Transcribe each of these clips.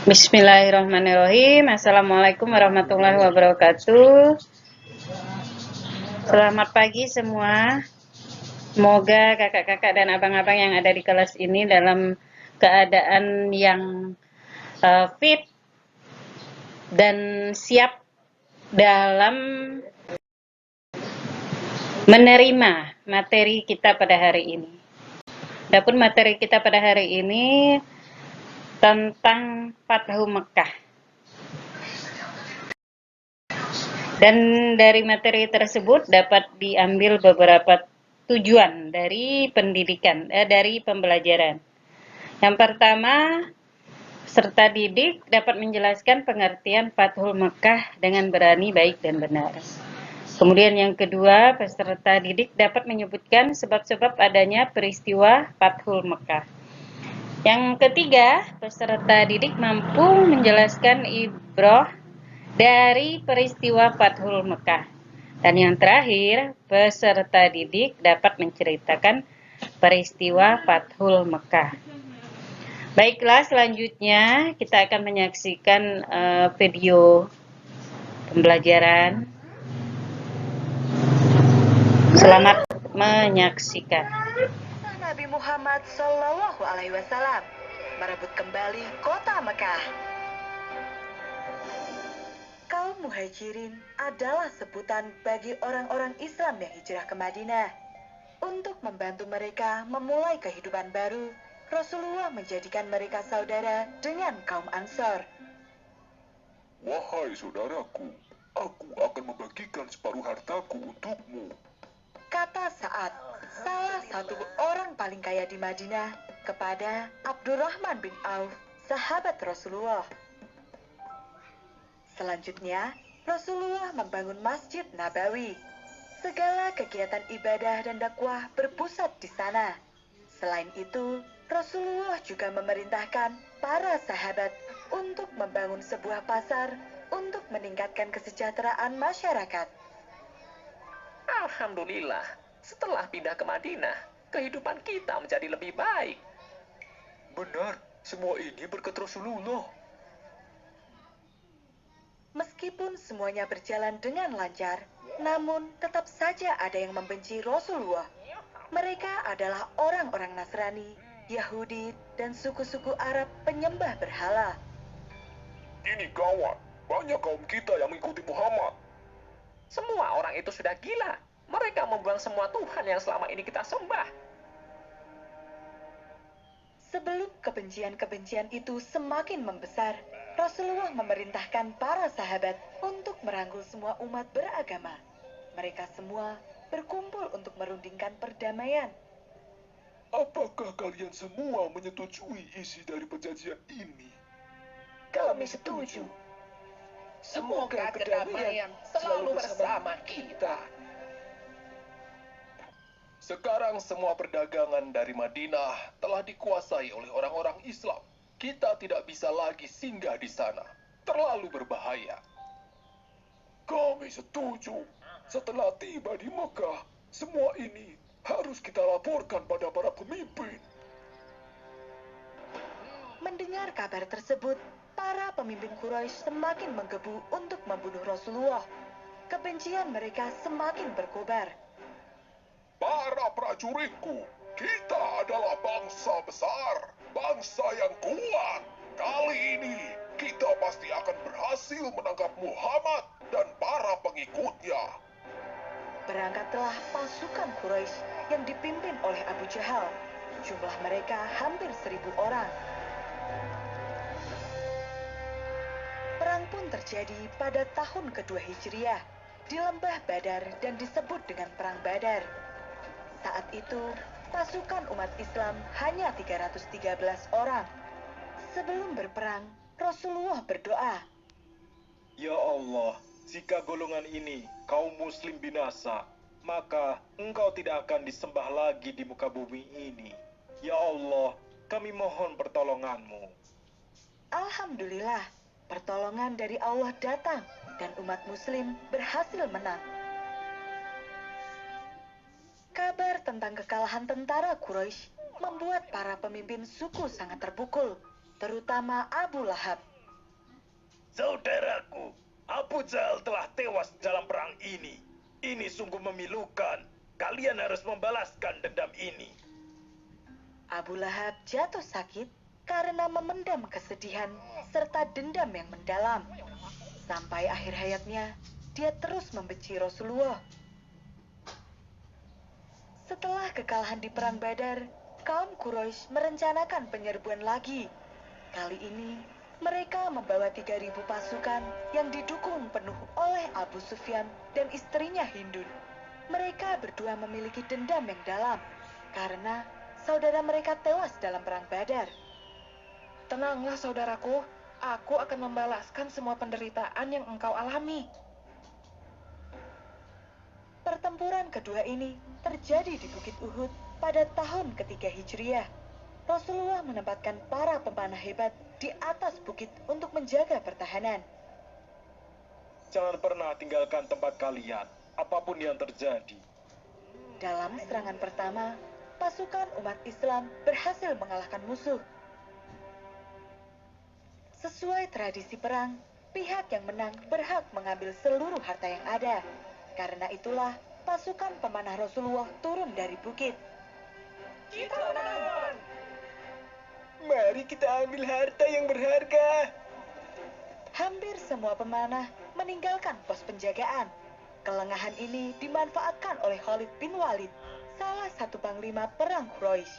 Bismillahirrahmanirrahim. Assalamualaikum warahmatullahi wabarakatuh. Selamat pagi semua. Semoga kakak-kakak dan abang-abang yang ada di kelas ini dalam keadaan yang fit dan siap dalam menerima materi kita pada hari ini. Adapun materi kita pada hari ini tentang Fathu Mekah. Dan dari materi tersebut dapat diambil beberapa tujuan dari dari pembelajaran. Yang pertama, peserta didik dapat menjelaskan pengertian Fathul Mekah dengan berani, baik, dan benar. Kemudian yang kedua, peserta didik dapat menyebutkan sebab-sebab adanya peristiwa Fathul Mekah. Yang ketiga, peserta didik mampu menjelaskan ibrah dari peristiwa Fathul Mekah. Dan yang terakhir, peserta didik dapat menceritakan peristiwa Fathul Mekah. Baiklah, selanjutnya kita akan menyaksikan video pembelajaran. Selamat menyaksikan. Nabi Muhammad Shallallahu Alaihi Wasallam merebut kembali kota Mekah. Kaum Muhajirin adalah sebutan bagi orang-orang Islam yang hijrah ke Madinah. Untuk membantu mereka memulai kehidupan baru, Rasulullah menjadikan mereka saudara dengan kaum Ansor. Wahai saudaraku, aku akan membagikan separuh hartaku untukmu, Kata Sa'ad, salah satu orang paling kaya di Madinah, kepada Abdurrahman bin Auf, sahabat Rasulullah. Selanjutnya, Rasulullah membangun Masjid Nabawi. Segala kegiatan ibadah dan dakwah berpusat di sana. Selain itu, Rasulullah juga memerintahkan para sahabat untuk membangun sebuah pasar untuk meningkatkan kesejahteraan masyarakat. Alhamdulillah, setelah pindah ke Madinah, kehidupan kita menjadi lebih baik. Benar, semua ini berkat Rasulullah. Meskipun semuanya berjalan dengan lancar, namun tetap saja ada yang membenci Rasulullah. Mereka adalah orang-orang Nasrani, Yahudi, dan suku-suku Arab penyembah berhala. Ini gawat, banyak kaum kita yang mengikuti Muhammad. Semua orang itu sudah gila. Mereka membuang semua Tuhan yang selama ini kita sembah. Sebelum kebencian-kebencian itu semakin membesar, Rasulullah memerintahkan para sahabat untuk merangkul semua umat beragama. Mereka semua berkumpul untuk merundingkan perdamaian. Apakah kalian semua menyetujui isi dari perjanjian ini? Kami setuju. Semoga kedamaian selalu bersama kita. Sekarang semua perdagangan dari Madinah telah dikuasai oleh orang-orang Islam. Kita tidak bisa lagi singgah di sana. Terlalu berbahaya. Kami setuju. Setelah tiba di Mekah, semua ini harus kita laporkan pada para pemimpin. Mendengar kabar tersebut, para pemimpin Quraisy semakin menggebu untuk membunuh Rasulullah. Kebencian mereka semakin berkobar. Para prajuritku, kita adalah bangsa besar, bangsa yang kuat. Kali ini kita pasti akan berhasil menangkap Muhammad dan para pengikutnya. Berangkatlah pasukan Quraisy yang dipimpin oleh Abu Jahal. Jumlah mereka hampir 1.000 orang. Perang pun terjadi pada tahun kedua Hijriah di Lembah Badar dan disebut dengan Perang Badar. Saat itu, pasukan umat Islam hanya 313 orang. Sebelum berperang, Rasulullah berdoa, Ya Allah, jika golongan ini kaum muslim binasa, maka engkau tidak akan disembah lagi di muka bumi ini. Ya Allah, kami mohon pertolonganmu. Alhamdulillah, pertolongan dari Allah datang dan umat muslim berhasil menang. Kabar tentang kekalahan tentara Quraisy membuat para pemimpin suku sangat terpukul, terutama Abu Lahab. Saudaraku, Abu Jahal telah tewas dalam perang ini. Ini sungguh memilukan. Kalian harus membalaskan dendam ini. Abu Lahab jatuh sakit karena memendam kesedihan serta dendam yang mendalam. Sampai akhir hayatnya, dia terus membenci Rasulullah. Setelah kekalahan di Perang Badar, kaum Quraisy merencanakan penyerbuan lagi. Kali ini, mereka membawa 3.000 pasukan yang didukung penuh oleh Abu Sufyan dan istrinya Hindun. Mereka berdua memiliki dendam yang dalam, karena saudara mereka tewas dalam Perang Badar. Tenanglah saudaraku, aku akan membalaskan semua penderitaan yang engkau alami. Pertempuran kedua ini terjadi di Bukit Uhud pada tahun ketiga Hijriah. Rasulullah menempatkan para pemanah hebat di atas bukit untuk menjaga pertahanan. Jangan pernah tinggalkan tempat kalian, apapun yang terjadi. Dalam serangan pertama, pasukan umat Islam berhasil mengalahkan musuh. Sesuai tradisi perang, pihak yang menang berhak mengambil seluruh harta yang ada. Karena itulah, pasukan pemanah Rasulullah turun dari bukit. Kita menang! Mari kita ambil harta yang berharga. Hampir semua pemanah meninggalkan pos penjagaan. Kelengahan ini dimanfaatkan oleh Khalid bin Walid, salah satu panglima perang Quraisy.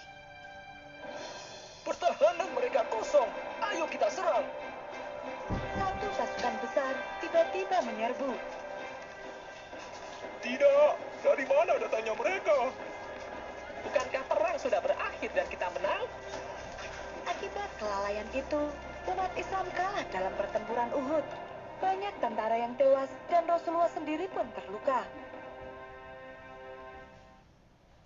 Pertahanan mereka kosong. Ayo kita serang. Satu pasukan besar tiba-tiba menyerbu. Tidak, dari mana datangnya mereka? Bukankah perang sudah berakhir dan kita menang? Akibat kelalaian itu, umat Islam kalah dalam pertempuran Uhud. Banyak tentara yang tewas dan Rasulullah sendiri pun terluka.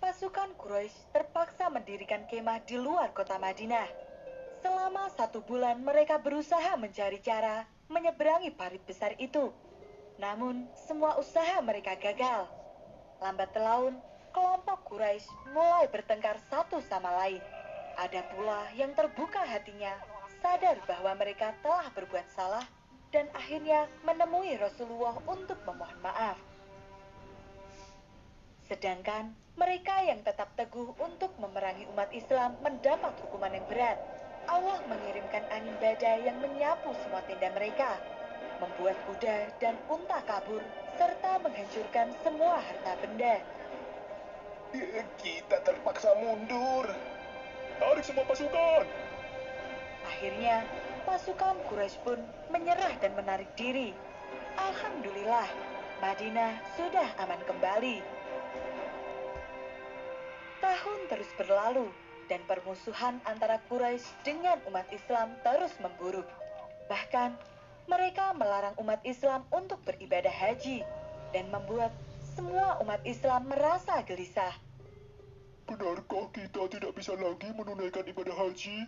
Pasukan Quraisy terpaksa mendirikan kemah di luar kota Madinah. Selama 1 bulan mereka berusaha mencari cara menyeberangi parit besar itu. Namun, semua usaha mereka gagal. Lambat laun, kelompok Quraisy mulai bertengkar satu sama lain. Ada pula yang terbuka hatinya, sadar bahwa mereka telah berbuat salah, dan akhirnya menemui Rasulullah untuk memohon maaf. Sedangkan mereka yang tetap teguh untuk memerangi umat Islam mendapat hukuman yang berat. Allah mengirimkan angin badai yang menyapu semua tenda mereka, membuat kuda dan unta kabur, serta menghancurkan semua harta benda. Kita terpaksa mundur. Tarik semua pasukan. Akhirnya, pasukan Quraisy pun menyerah dan menarik diri. Alhamdulillah, Madinah sudah aman kembali. Tahun terus berlalu, dan permusuhan antara Quraisy dengan umat Islam terus memburuk. Bahkan, mereka melarang umat Islam untuk beribadah haji, dan membuat semua umat Islam merasa gelisah. Benarkah kita tidak bisa lagi menunaikan ibadah haji?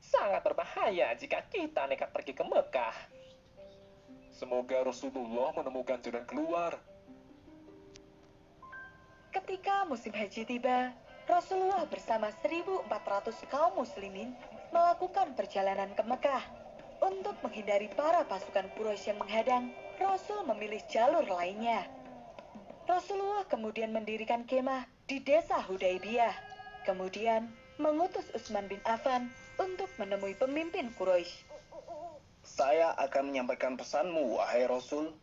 Sangat berbahaya jika kita nekat pergi ke Mekah. Semoga Rasulullah menemukan jalan keluar. Ketika musim haji tiba, Rasulullah bersama 1.400 kaum muslimin melakukan perjalanan ke Mekah. Untuk menghindari para pasukan Quraisy yang menghadang, Rasul memilih jalur lainnya. Rasulullah kemudian mendirikan kemah di desa Hudaybiyah. Kemudian mengutus Utsman bin Affan untuk menemui pemimpin Quraisy. Saya akan menyampaikan pesanmu, wahai Rasul.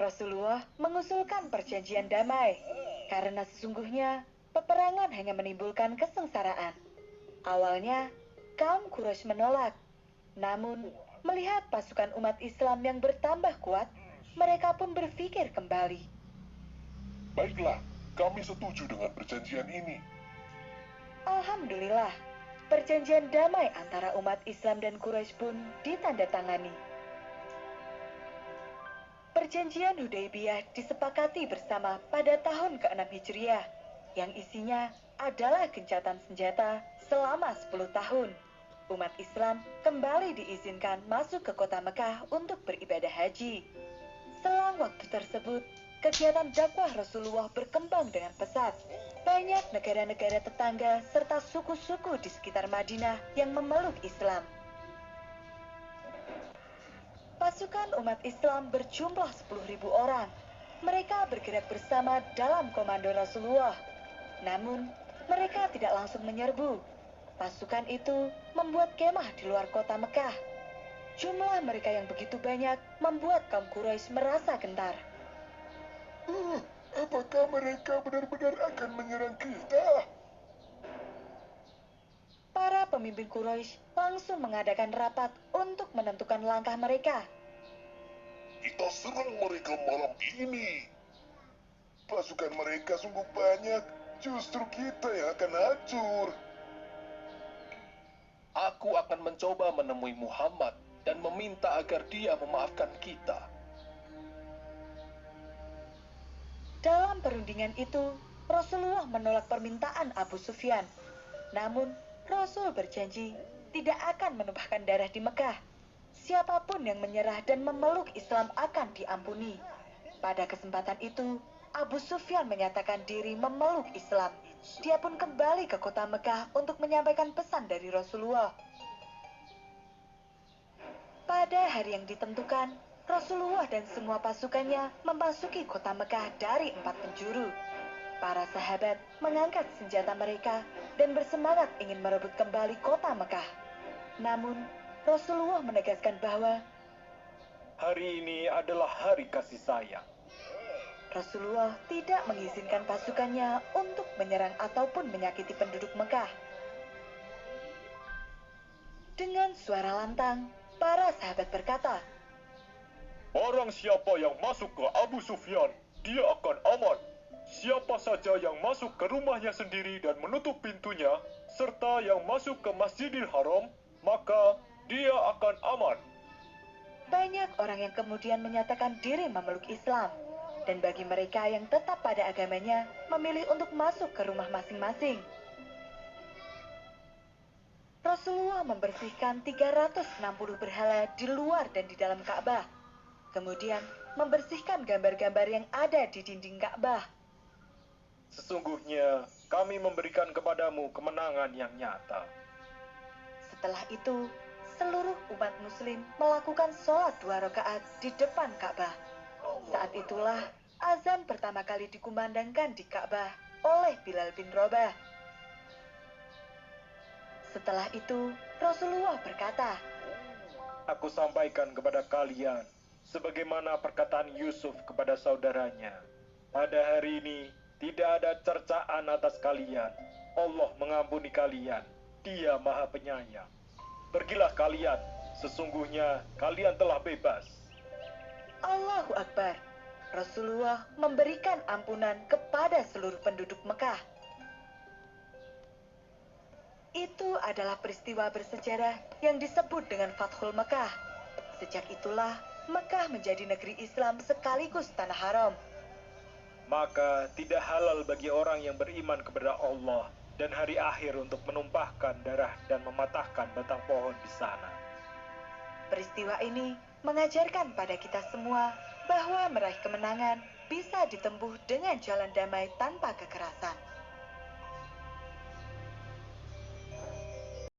Rasulullah mengusulkan perjanjian damai, karena sesungguhnya peperangan hanya menimbulkan kesengsaraan. Awalnya, kaum Quraisy menolak. Namun, melihat pasukan umat Islam yang bertambah kuat, mereka pun berpikir kembali. Baiklah, kami setuju dengan perjanjian ini. Alhamdulillah, perjanjian damai antara umat Islam dan Quraisy pun ditandatangani. Perjanjian Hudaybiyah disepakati bersama pada tahun ke-6 Hijriah, yang isinya adalah gencatan senjata selama 10 tahun. Umat Islam kembali diizinkan masuk ke kota Mekah untuk beribadah haji. Selang waktu tersebut, kegiatan dakwah Rasulullah berkembang dengan pesat. Banyak negara-negara tetangga serta suku-suku di sekitar Madinah yang memeluk Islam. Pasukan umat Islam berjumlah 10.000 orang. Mereka bergerak bersama dalam komando Rasulullah. Namun, mereka tidak langsung menyerbu. Pasukan itu membuat kemah di luar kota Mekah. Jumlah mereka yang begitu banyak membuat kaum Quraisy merasa gentar. Apakah mereka benar-benar akan menyerang kita? Para pemimpin Quraisy langsung mengadakan rapat untuk menentukan langkah mereka. Kita serang mereka malam ini. Pasukan mereka sungguh banyak, justru kita yang akan hancur. Aku akan mencoba menemui Muhammad dan meminta agar dia memaafkan kita. Dalam perundingan itu, Rasulullah menolak permintaan Abu Sufyan. Namun, Rasul berjanji tidak akan menumpahkan darah di Mekah. Siapapun yang menyerah dan memeluk Islam akan diampuni. Pada kesempatan itu, Abu Sufyan menyatakan diri memeluk Islam. Dia pun kembali ke kota Mekah untuk menyampaikan pesan dari Rasulullah. Pada hari yang ditentukan, Rasulullah dan semua pasukannya memasuki kota Mekah dari 4 penjuru. Para sahabat mengangkat senjata mereka dan bersemangat ingin merebut kembali kota Mekah. Namun, Rasulullah menegaskan bahwa Hari ini adalah hari kasih sayang. Rasulullah tidak mengizinkan pasukannya untuk menyerang ataupun menyakiti penduduk Mekah. Dengan suara lantang, para sahabat berkata, Barang siapa yang masuk ke Abu Sufyan, dia akan aman. Siapa saja yang masuk ke rumahnya sendiri dan menutup pintunya, serta yang masuk ke Masjidil Haram, maka dia akan aman. banyak orang yang kemudian menyatakan diri memeluk Islam. Dan bagi mereka yang tetap pada agamanya, memilih untuk masuk ke rumah masing-masing. Rasulullah membersihkan 360 berhala di luar dan di dalam Ka'bah. Kemudian membersihkan gambar-gambar yang ada di dinding Ka'bah. Sesungguhnya kami memberikan kepadamu kemenangan yang nyata. Setelah itu, seluruh umat muslim melakukan sholat 2 rakaat di depan Ka'bah. Saat itulah azan pertama kali dikumandangkan di Ka'bah oleh Bilal bin Rabah. Setelah itu, Rasulullah berkata, Aku sampaikan kepada kalian, sebagaimana perkataan Yusuf kepada saudaranya. Pada hari ini, tidak ada cercaan atas kalian. Allah mengampuni kalian. Dia Maha Penyayang. Pergilah kalian, sesungguhnya kalian telah bebas. Allahu Akbar. Rasulullah memberikan ampunan kepada seluruh penduduk Mekah. Itu adalah peristiwa bersejarah yang disebut dengan Fathul Mekah. Sejak itulah Mekah menjadi negeri Islam sekaligus tanah haram. Maka tidak halal bagi orang yang beriman kepada Allah dan hari akhir untuk menumpahkan darah dan mematahkan batang pohon di sana. Peristiwa ini mengajarkan pada kita semua bahwa meraih kemenangan bisa ditempuh dengan jalan damai tanpa kekerasan.